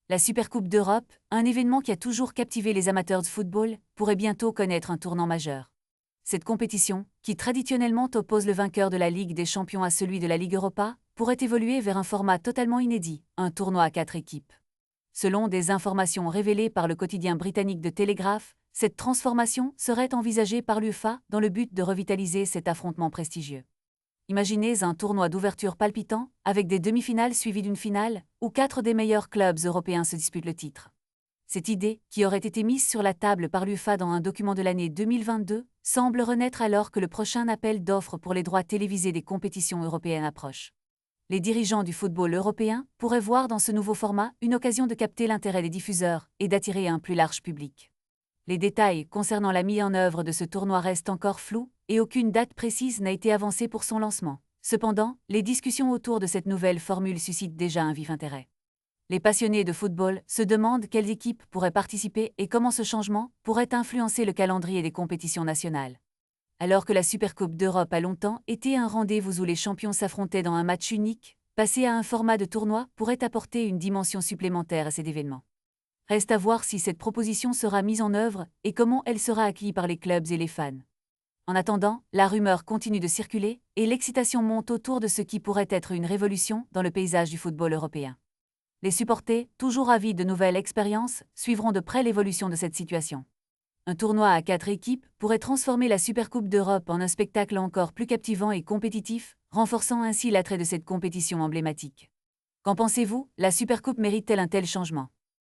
La Supercoupe d'Europe, un événement qui a toujours captivé les amateurs de football, pourrait bientôt connaître un tournant majeur. Cette compétition, qui traditionnellement oppose le vainqueur de la Ligue des Champions à celui de la Ligue Europa, pourrait évoluer vers un format totalement inédit, un tournoi à 4 équipes. Selon des informations révélées par le quotidien britannique The Telegraph, cette transformation serait envisagée par l'UEFA dans le but de revitaliser cet affrontement prestigieux. Imaginez un tournoi d'ouverture palpitant, avec des demi-finales suivies d'une finale, où 4 des meilleurs clubs européens se disputent le titre. Cette idée, qui aurait été mise sur la table par l'UEFA dans un document de l'année 2022, semble renaître alors que le prochain appel d'offres pour les droits télévisés des compétitions européennes approche. Les dirigeants du football européen pourraient voir dans ce nouveau format une occasion de capter l'intérêt des diffuseurs et d'attirer un plus large public. Les détails concernant la mise en œuvre de ce tournoi restent encore flous et aucune date précise n'a été avancée pour son lancement. Cependant, les discussions autour de cette nouvelle formule suscitent déjà un vif intérêt. Les passionnés de football se demandent quelles équipes pourraient participer et comment ce changement pourrait influencer le calendrier des compétitions nationales. Alors que la Supercoupe d'Europe a longtemps été un rendez-vous où les champions s'affrontaient dans un match unique, passer à un format de tournoi pourrait apporter une dimension supplémentaire à cet événement. Reste à voir si cette proposition sera mise en œuvre et comment elle sera accueillie par les clubs et les fans. En attendant, la rumeur continue de circuler et l'excitation monte autour de ce qui pourrait être une révolution dans le paysage du football européen. Les supporters, toujours avides de nouvelles expériences, suivront de près l'évolution de cette situation. Un tournoi à 4 équipes pourrait transformer la Supercoupe d'Europe en un spectacle encore plus captivant et compétitif, renforçant ainsi l'attrait de cette compétition emblématique. Qu'en pensez-vous, la Supercoupe mérite-t-elle un tel changement ?